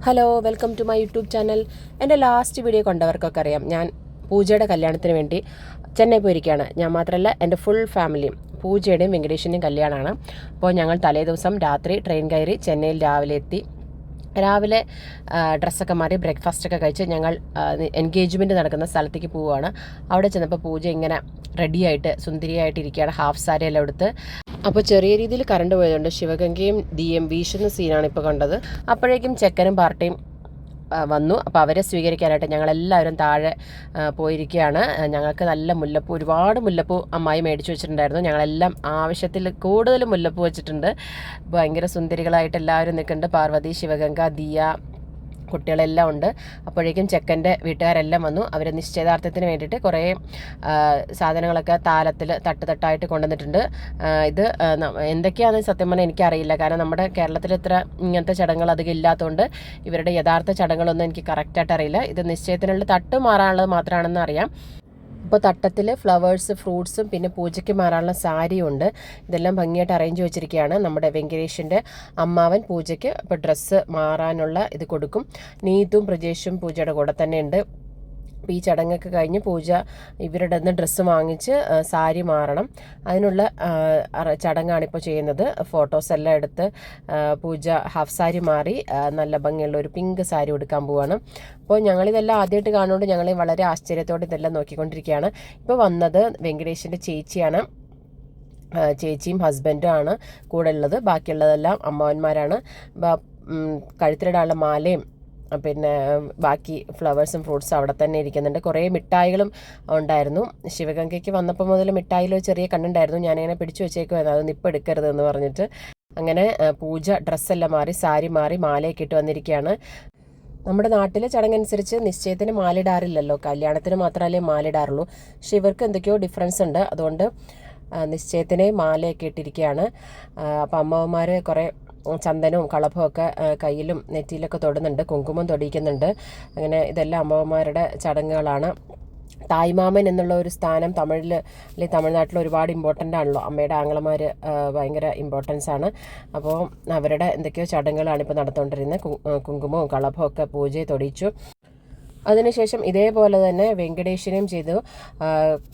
Hello, welcome to my YouTube channel. എൻ്റെ last video കണ്ടവർക്കൊക്കെ അറിയാം, ഞാൻ പൂജയുടെ കല്യാണത്തിന് വേണ്ടി ചെന്നൈ പോയിരിക്കുകയാണ്. ഞാൻ മാത്രമല്ല, എൻ്റെ ഫുൾ ഫാമിലിയും. പൂജയുടെയും വെങ്കടേഷിൻ്റെയും കല്യാണമാണ്. അപ്പോൾ ഞങ്ങൾ തലേ ദിവസം രാത്രി ട്രെയിൻ കയറി ചെന്നൈയിൽ രാവിലെ എത്തി. രാവിലെ ഡ്രസ്സൊക്കെ മാറി ബ്രേക്ക്ഫാസ്റ്റൊക്കെ കഴിച്ച് ഞങ്ങൾ എൻഗേജ്മെൻറ്റ് നടക്കുന്ന സ്ഥലത്തേക്ക് പോവുകയാണ്. അവിടെ ചെന്നപ്പോൾ പൂജ ഇങ്ങനെ റെഡിയായിട്ട് സുന്ദരിയായിട്ട് ഇരിക്കുകയാണ്, ഹാഫ് സാരി എല്ലാം എടുത്ത്. അപ്പോൾ ചെറിയ രീതിയിൽ കറണ്ട് പോയതുകൊണ്ട് ശിവഗംഗയും ദിയയും വീശുന്ന സീനാണ് ഇപ്പോൾ കണ്ടത്. അപ്പോഴേക്കും ചെക്കനും പാർട്ടിയും വന്നു. അപ്പോൾ അവരെ സ്വീകരിക്കാനായിട്ട് ഞങ്ങളെല്ലാവരും താഴെ പോയിരിക്കുകയാണ്. ഞങ്ങൾക്ക് നല്ല മുല്ലപ്പൂ, ഒരുപാട് മുല്ലപ്പൂ അമ്മായി മേടിച്ചു വെച്ചിട്ടുണ്ടായിരുന്നു. ഞങ്ങളെല്ലാം ആവശ്യത്തിൽ കൂടുതൽ മുല്ലപ്പൂ വെച്ചിട്ടുണ്ട്. ഭയങ്കര സുന്ദരികളായിട്ട് എല്ലാവരും നിൽക്കുന്നുണ്ട്. പാർവതി, ശിവഗംഗ, ദിയ, കുട്ടികളെല്ലാം ഉണ്ട്. അപ്പോഴേക്കും ചെക്കൻ്റെ വീട്ടുകാരെല്ലാം വന്നു. അവർ നിശ്ചയദാർത്ഥത്തിന് വേണ്ടിയിട്ട് കുറേ സാധനങ്ങളൊക്കെ താലത്തിൽ തട്ടായിട്ട് കൊണ്ടുവന്നിട്ടുണ്ട്. ഇത് എന്തൊക്കെയാണെന്ന് സത്യം പറഞ്ഞാൽ എനിക്കറിയില്ല. കാരണം നമ്മുടെ കേരളത്തിൽ ഇത്ര ഇങ്ങനത്തെ ചടങ്ങുകൾ അധികം ഇല്ലാത്തതുകൊണ്ട് ഇവരുടെ യഥാർത്ഥ ചടങ്ങുകളൊന്നും എനിക്ക് കറക്റ്റായിട്ട് അറിയില്ല. ഇത് നിശ്ചയത്തിനുള്ള തട്ട് മാറാനുള്ളത് മാത്രമാണെന്ന് അറിയാം. ഇപ്പോൾ തട്ടത്തിൽ ഫ്ലവേഴ്സ്, ഫ്രൂട്ട്സും പിന്നെ പൂജയ്ക്ക് മാറാനുള്ള സാരിയും ഉണ്ട്. ഇതെല്ലാം ഭംഗിയായിട്ട് അറേഞ്ച് വെച്ചിരിക്കുകയാണ്. നമ്മുടെ വെങ്കടേഷിൻ്റെ അമ്മാവൻ പൂജയ്ക്ക് ഇപ്പോൾ ഡ്രസ്സ് മാറാനുള്ള ഇത് കൊടുക്കും. നീതും പ്രജേഷും പൂജയുടെ കൂടെ തന്നെ ഉണ്ട്. അപ്പോൾ ഈ ചടങ്ങൊക്കെ കഴിഞ്ഞ് പൂജ ഇവരുടെ നിന്ന് ഡ്രസ്സ് വാങ്ങിച്ച് സാരി മാറണം. അതിനുള്ള ചടങ്ങാണിപ്പോൾ ചെയ്യുന്നത്. ഫോട്ടോസ് എല്ലാം എടുത്ത് പൂജ ഹാഫ് സാരി മാറി നല്ല ഭംഗിയുള്ള ഒരു പിങ്ക് സാരി ഉടുക്കാൻ പോവുകയാണ്. അപ്പോൾ ഞങ്ങളിതെല്ലാം ആദ്യമായിട്ട് കാണുകൊണ്ട് ഞങ്ങൾ വളരെ ആശ്ചര്യത്തോടെ ഇതെല്ലാം നോക്കിക്കൊണ്ടിരിക്കുകയാണ്. ഇപ്പോൾ വന്നത് വെങ്കടേഷിൻ്റെ ചേച്ചിയാണ്. ചേച്ചിയും ഹസ്ബൻഡും ആണ് കൂടെ ഉള്ളത്. ബാക്കിയുള്ളതെല്ലാം അമ്മാവന്മാരാണ്. കഴുത്തിലിടാനുള്ള മാലയും പിന്നെ ബാക്കി ഫ്ലവേഴ്സും ഫ്രൂട്ട്സും അവിടെ തന്നെ ഇരിക്കുന്നുണ്ട്. കുറേ മിഠായികളും ഉണ്ടായിരുന്നു. ശിവഗംഗയ്ക്ക് വന്നപ്പോൾ മുതൽ മിഠായിയിൽ ചെറിയ കണ്ണുണ്ടായിരുന്നു. ഞാനിങ്ങനെ പിടിച്ചു വെച്ചേക്കുമായിരുന്നു, അതൊന്നും ഇപ്പോൾ എടുക്കരുതെന്ന് പറഞ്ഞിട്ട്. അങ്ങനെ പൂജ ഡ്രസ്സെല്ലാം മാറി സാരി മാറി മാലയൊക്കെ ഇട്ട് വന്നിരിക്കുകയാണ്. നമ്മുടെ നാട്ടിലെ ചടങ്ങനുസരിച്ച് നിശ്ചയത്തിന് മാലിടാറില്ലല്ലോ, കല്യാണത്തിന് മാത്രമല്ലേ മാലിടാറുള്ളൂ. പക്ഷെ ഇവർക്ക് എന്തൊക്കെയോ ഡിഫറൻസ് ഉണ്ട്. അതുകൊണ്ട് നിശ്ചയത്തിന് മാലയൊക്കെ ഇട്ടിരിക്കുകയാണ്. അപ്പം അമ്മമാർ കുറേ ചന്ദനവും കളഭവും ഒക്കെ കയ്യിലും നെറ്റിയിലൊക്കെ തൊടുന്നുണ്ട്, കുങ്കുമം തൊടിയിക്കുന്നുണ്ട്. അങ്ങനെ ഇതെല്ലാം അമ്മമാരുടെ ചടങ്ങുകളാണ്. തായ്മാമൻ എന്നുള്ള ഒരു സ്ഥാനം അല്ലെങ്കിൽ തമിഴ്നാട്ടിൽ ഒരുപാട് ഇമ്പോർട്ടൻ്റ് ആണല്ലോ. അമ്മയുടെ ആങ്ങളമാർ ഭയങ്കര ഇമ്പോർട്ടൻസ് ആണ്. അപ്പോൾ അവരുടെ എന്തൊക്കെയോ ചടങ്ങുകളാണ് ഇപ്പോൾ നടന്നുകൊണ്ടിരുന്നത്. കുങ്കുമവും കളഭവും ഒക്കെ പൂജയെ തൊടിയിച്ചു. അതിനുശേഷം ഇതേപോലെ തന്നെ വെങ്കടേഷിനെയും ചെയ്തു.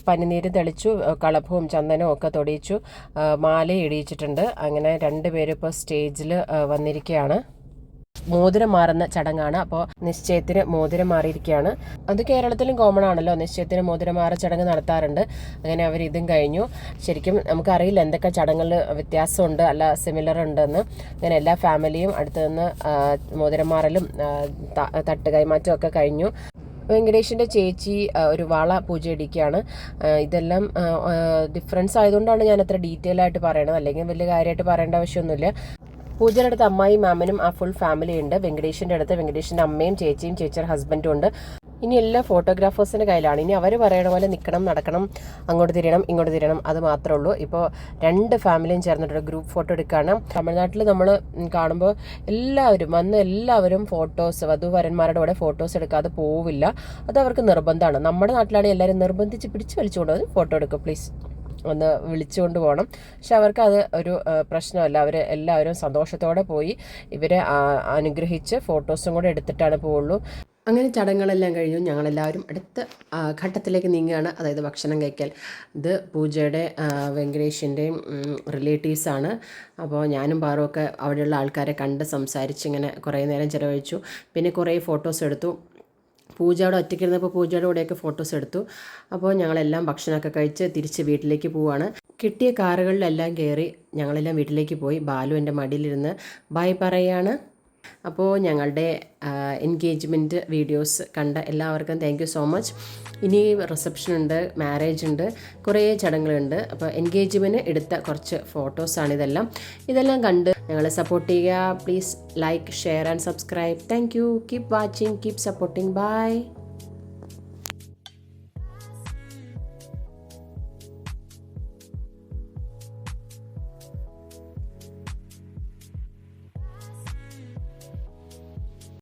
പനിനീര് തെളിച്ചു, കളഭവും ചന്ദനവും ഒക്കെ തൊടിയിച്ചു, മാല ഇടിയിച്ചിട്ടുണ്ട്. അങ്ങനെ രണ്ടുപേരും ഇപ്പോൾ സ്റ്റേജിൽ വന്നിരിക്കുകയാണ്. മോതിരം മാറുന്ന ചടങ്ങാണ്. അപ്പോൾ നിശ്ചയത്തിന് മോതിരം മാറിയിരിക്കുകയാണ്. അത് കേരളത്തിലും കോമൺ ആണല്ലോ, നിശ്ചയത്തിന് മോതിരം മാറ ചടങ്ങ് നടത്താറുണ്ട്. അങ്ങനെ അവർ ഇതും കഴിഞ്ഞു. ശരിക്കും നമുക്കറിയില്ല എന്തൊക്കെ ചടങ്ങുകൾ വ്യത്യാസമുണ്ട് അല്ല സിമിലർ ഉണ്ടെന്ന്. അങ്ങനെ എല്ലാ ഫാമിലിയും അടുത്ത് നിന്ന് മോതിരം മാറലും തട്ട് കൈമാറ്റം ഒക്കെ കഴിഞ്ഞു. വെങ്കടേഷിൻ്റെ ചേച്ചി ഒരു വള പൂജ ഇടിക്കുകയാണ്. ഇതെല്ലാം ഡിഫറൻസ് ആയതുകൊണ്ടാണ് ഞാൻ അത്ര ഡീറ്റെയിൽ ആയിട്ട് പറയണത്, അല്ലെങ്കിൽ വലിയ കാര്യമായിട്ട് പറയേണ്ട ആവശ്യമൊന്നുമില്ല. പൂജയുടെ അടുത്ത് അമ്മായിയും മാമനും ആ ഫുൾ ഫാമിലി ഉണ്ട്. വെങ്കടേഷിൻ്റെ അടുത്ത് വെങ്കടേഷിൻ്റെ അമ്മയും ചേച്ചിയും ചേച്ചിയുടെ ഹസ്ബൻഡും ഉണ്ട്. ഇനി എല്ലാം ഫോട്ടോഗ്രാഫേഴ്സിൻ്റെ കയ്യിലാണ്. ഇനി അവർ പറയണ പോലെ നിൽക്കണം, നടക്കണം, അങ്ങോട്ട് തിരിയണം ഇങ്ങോട്ട് തിരിയണം, അത് മാത്രമേ ഉള്ളൂ. ഇപ്പോൾ രണ്ട് ഫാമിലിയും ചേർന്നിട്ടൊരു ഗ്രൂപ്പ് ഫോട്ടോ എടുക്കുകയാണ്. തമിഴ്നാട്ടിൽ നമ്മൾ കാണുമ്പോൾ എല്ലാവരും ഫോട്ടോസ്, വധുവരന്മാരുടെ കൂടെ ഫോട്ടോസ് എടുക്കാതെ പോവില്ല. അത് അവർക്ക് നിർബന്ധമാണ്. നമ്മുടെ നാട്ടിലാണെങ്കിൽ എല്ലാവരും നിർബന്ധിച്ച് പിടിച്ച് വലിച്ചുകൊണ്ട് വന്ന് ഫോട്ടോ എടുക്കും, പ്ലീസ് ഒന്ന് വിളിച്ചുകൊണ്ട് പോകണം. പക്ഷെ അവർക്ക് അത് ഒരു പ്രശ്നമല്ല. അവർ എല്ലാവരും സന്തോഷത്തോടെ പോയി ഇവരെ അനുഗ്രഹിച്ച് ഫോട്ടോസും കൂടെ എടുത്തിട്ടാണ് പോവുള്ളൂ. അങ്ങനെ ചടങ്ങുകളെല്ലാം കഴിഞ്ഞു. ഞങ്ങളെല്ലാവരും അടുത്ത ഘട്ടത്തിലേക്ക് നീങ്ങുകയാണ്, അതായത് ഭക്ഷണം കഴിക്കൽ. ഇത് പൂജയുടെ വെങ്കടേഷിൻ്റെയും റിലേറ്റീവ്സാണ്. അപ്പോൾ ഞാനും പാറുമൊക്കെ അവിടെയുള്ള ആൾക്കാരെ കണ്ട് സംസാരിച്ച് ഇങ്ങനെ കുറേ നേരം ചിലവഴിച്ചു. പിന്നെ കുറേ ഫോട്ടോസ് എടുത്തു. പൂജയുടെ ഒറ്റയ്ക്കിരുന്നപ്പോൾ പൂജയുടെ കൂടെയൊക്കെ ഫോട്ടോസ് എടുത്തു. അപ്പോൾ ഞങ്ങളെല്ലാം ഭക്ഷണമൊക്കെ കഴിച്ച് തിരിച്ച് വീട്ടിലേക്ക് പോവുകയാണ്. കിട്ടിയ കാറുകളിലെല്ലാം കയറി ഞങ്ങളെല്ലാം വീട്ടിലേക്ക് പോയി. ബാലു എൻ്റെ മടിയിലിരുന്ന് ബൈ പറയുകയാണ്. അപ്പോൾ ഞങ്ങളുടെ എൻഗേജ്മെൻറ്റ് വീഡിയോസ് കണ്ട എല്ലാവർക്കും താങ്ക് യു സോ മച്ച്. ഇനി റിസപ്ഷൻ ഉണ്ട്, മാരേജ് ഉണ്ട്, കുറേ ചടങ്ങുകളുണ്ട്. അപ്പോൾ എൻഗേജ്മെൻറ്റ് എടുത്ത കുറച്ച് ഫോട്ടോസാണ് ഇതെല്ലാം കണ്ട് ഞങ്ങളെ സപ്പോർട്ട് ചെയ്യുക. Please like, share and subscribe. Thank you. Keep watching, keep supporting. By.